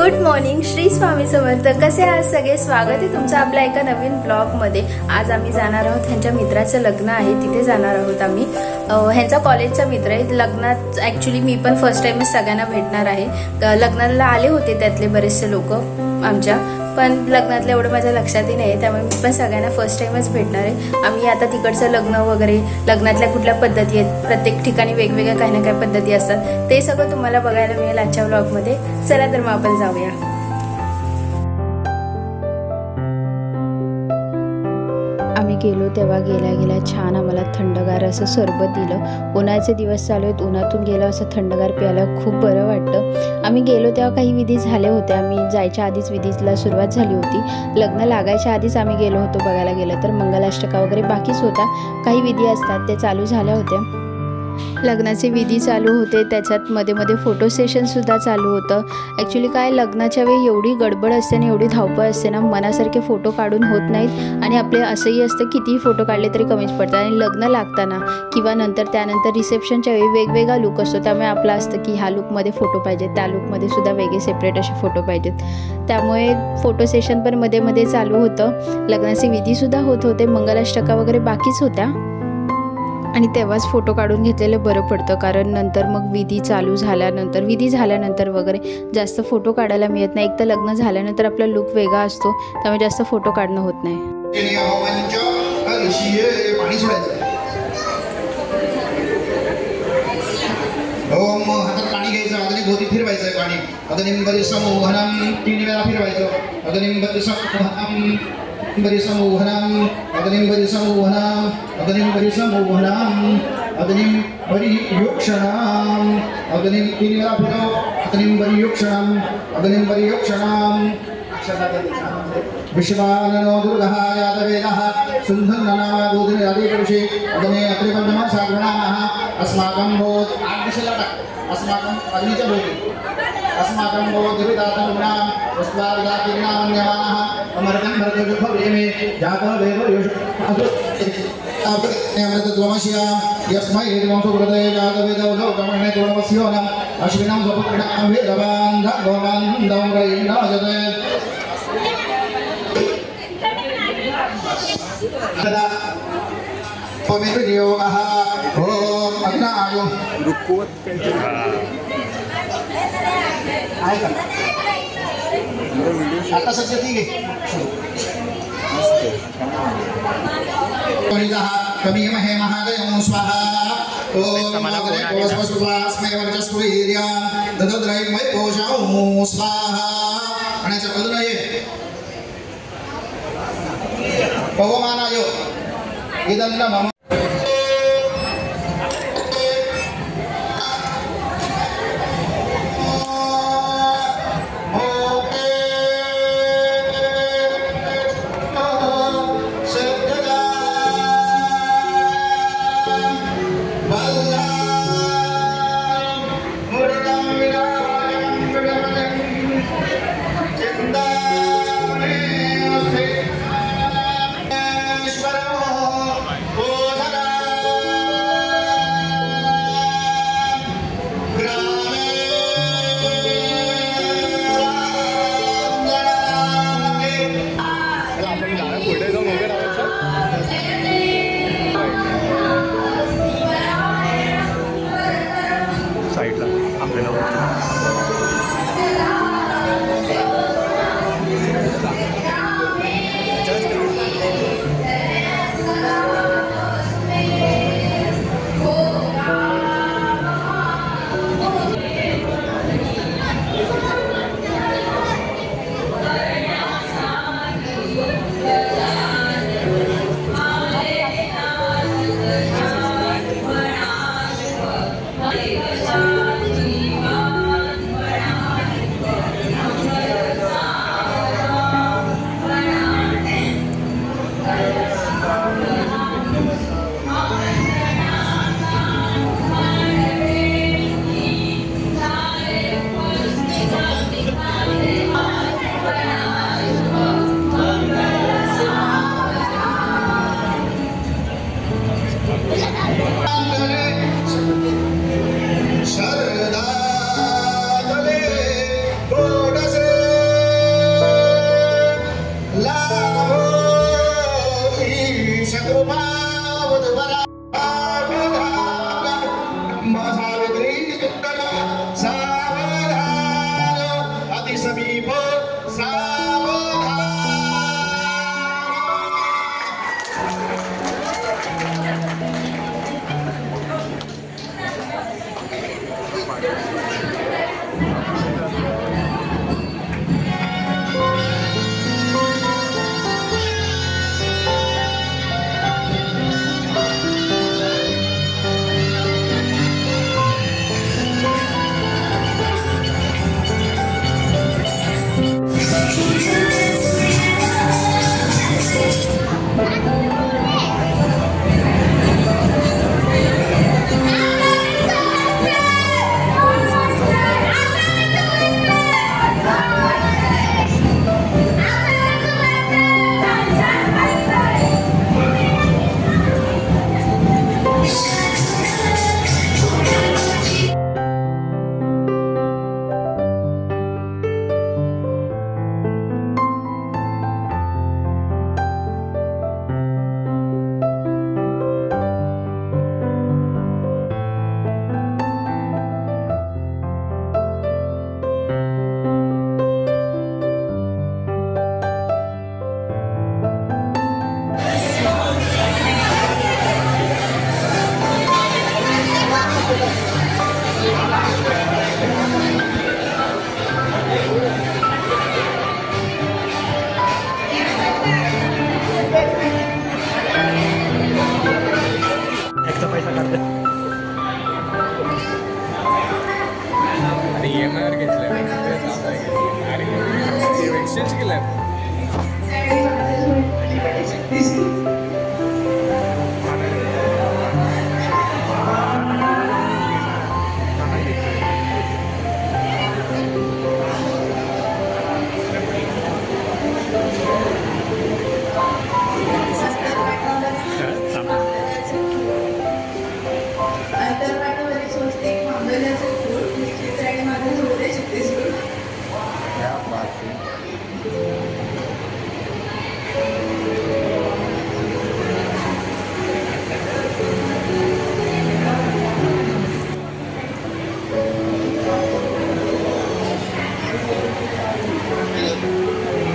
Good morning, Shri Swami Samarth. कसे आहात सगळे? स्वागत आहे तुमचं आपल्या एका नवीन ब्लॉग मध्ये। आज आम्ही जाणार आहोत, ह्यांच्या मित्राचं लग्न आहे, तिथे जाणार आहोत आम्ही। ह्यांचा कॉलेजचा मित्र आहे। लग्नात ऍक्च्युली मी पण फर्स्ट टाइमच सगळ्यांना भेटणार आहे। लग्नाला आले होते त्यातले बरेचसे लोक आमच्या, पण लग्नातलं एवढं माझ्या लक्षातही नाही, त्यामुळे मी पण सगळ्यांना फर्स्ट टाइमच भेटणार आहे। आम्ही आता तिकडचं लग्न वगैरे, लग्नातल्या कुठल्या पद्धती आहेत, प्रत्येक ठिकाणी वेगवेगळ्या काही ना काही पद्धती असतात, ते सगळं तुम्हाला बघायला मिळेल आजच्या व्लॉगमध्ये। चला तर मग आपण जाऊया। आम्ही गेलो तेव्हा गेल्या छान आम्हाला थंडगार असं सरबत दिलं। उन्हाचे दिवस चालू आहेत, उन्हातून गेलो असं थंडगार प्यायला खूप बरं वाटतं। आम्ही गेलो तेव्हा काही विधी झाले होते, आम्ही जायच्या आधीच विधीला सुरुवात झाली होती। लग्न लागायच्या आधीच आम्ही गेलो होतो। बघायला गेलं तर मंगलाष्टका वगैरे बाकीच होता, काही विधी असतात ते चालू झाल्या होत्या। लग्नाचे विधी चालू होते, त्याच्यात मध्ये फोटो सेशन सुद्धा चालू होतं। ॲक्च्युली काय, लग्नाच्या वेळी एवढी गडबड असते आणि एवढी धावपळ असते ना, मनासारखे फोटो काढून होत नाहीत। आणि आपले असंही असतं कितीही फोटो काढले तरी कमीच पडतात। आणि लग्न लागताना किंवा त्यानंतर रिसेप्शनच्या वेळी वेगवेगळा लुक असतो, त्यामुळे आपलं असतं की ह्या लुकमध्ये फोटो पाहिजेत, त्या लुकमध्ये सुद्धा वेगळे सेपरेट असे फोटो पाहिजेत। त्यामुळे फोटो सेशन पण मध्ये चालू होतं। लग्नाचे विधीसुद्धा होत होते, मंगलाष्टका वगैरे बाकीच होत्या, आणि तेव्हाच फोटो काढून घेतलेलं बरं पडतं, कारण नंतर मग विधी झाल्यानंतर वगैरे जास्त फोटो काढायला मिळत नाही। एक तर लग्न झाल्यानंतर आपला लुक वेगळा असतो, त्यामुळे जास्त फोटो काढणं होत नाही। ओम हातात पाणी घ्यायचं, अग्नी भोवती फिरवायचं पाणी। अग्निंबरी समूहनम 3 वेळा फिरवायचं। अग्निंबरी समूहनम समूहनम अग्निंबरी समूहनम अग्निंबरी समूहनम अग्निंबरी योक्षणम अग्निं 3 वेळा फिरव। अग्निंबरी योक्षणम अग्निंबरी योक्षणम विश्वाननो दुर्गः यादवेदः सुंदरनामा गोधने आदिपुरुषे अग्ने अत्रिपंचमा सागरनामः अस्माकं बोध आग्निशलटक अस्माकं अग्निच बोधि अस्माकं बोध दिविदातमुनां वस्वादाकिनामन्यमानः अमरकं भरतजुभवेमे जातो वेदो योष अमृतत्वमस्या यस्मै एवंसुकृते जातवेदो लोकमणे गुणवस्योनम् अश्विनं स्वपुत्रणां वेदवान् धर्मवान् दौरयेनाजते पवित्र योगः ओम अग्नायो रुकोत आता सध्या ठीक आहे। कमी महे महादयं स्वाहा ओम कोस्मस्मै वर्चस्वीर्या ददद्रैमय कोशाओ स्वाहा। आणि अजून आहे पवमानाय इदन्न मम Oh कृपा वधुवरा सावित्री सावधान अति समीप एक्सचेंज केलं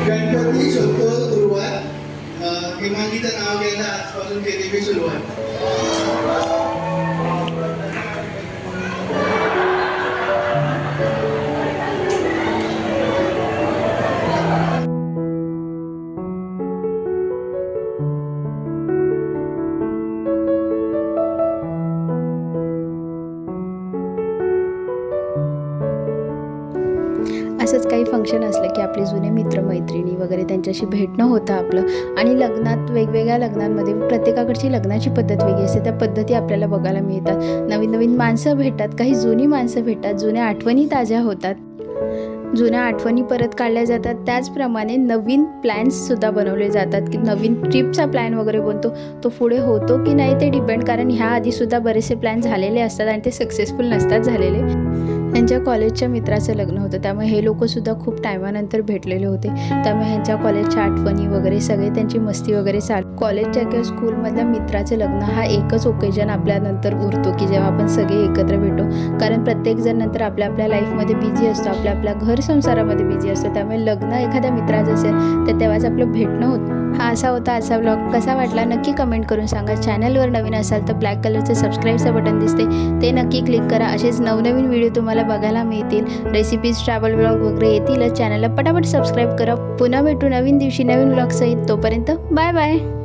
गणपती शोधतोल गुरुवार हेमांगीचं नाव घ्यायला आजपासून ते देवी सुरुवात. असंच काही फंक्शन असलं की आपले जुने मित्रमैत्रिणी वगैरे त्यांच्याशी भेटणं होतं आपलं. आणि लग्नात वेगवेगळ्या लग्नांमध्ये प्रत्येकाकडची लग्नाची पद्धत वेगळी असते. त्या पद्धती आपल्याला बघायला मिळतात. नवीन नवीन माणसं भेटतात, काही जुनी माणसं भेटतात, जुन्या आठवणी ताज्या होतात, जुन्या आठवणी परत काढल्या जातात. त्याचप्रमाणे नवीन प्लॅन्ससुद्धा बनवले जातात की नवीन ट्रिपचा प्लॅन वगैरे बनतो. तो पुढे होतो की नाही ते डिपेंड, कारण ह्या आधीसुद्धा बरेचसे प्लॅन झालेले असतात आणि ते सक्सेसफुल नसतात झालेले. त्यांच्या कॉलेजच्या मित्राचं लग्न होतं, त्यामुळे हे लोकंसुद्धा खूप टायमानंतर भेटलेले होते. त्यामुळे ह्यांच्या कॉलेजच्या आठवणी वगैरे सगळे त्यांची मस्ती वगैरे चालू. कॉलेजच्या किंवा स्कूलमधल्या मित्राचं लग्न हा एकच ओकेजन आपल्यानंतर उरतो की जेव्हा आपण सगळे एकत्र भेटतो. कारण प्रत्येकजण नंतर आपल्या आपल्या लाईफमध्ये बिझी असतो, आपल्या आपल्या घर संसारामध्ये बिझी असतो. त्यामुळे लग्न एखाद्या मित्राचं असेल तर तेव्हाच आपलं भेटणं होतं. हा असा होता आजचा व्लॉग. कसा वाटला नक्की कमेंट करून सांगा. चॅनलवर नवीन असाल तर ब्लॅक कलरचं सबस्क्राईबचं बटन दिसते, ते नक्की क्लिक करा. असेच नवनवीन व्हिडिओ तुम्हाला बघायला मिळतील. रेसिपीज, ट्रॅव्हल व्लॉग वगैरे येतीलच. चॅनलला पटापट सबस्क्राईब करा. पुन्हा भेटू नवीन दिवशी नवीन व्लॉग सहित. तोपर्यंत बाय बाय.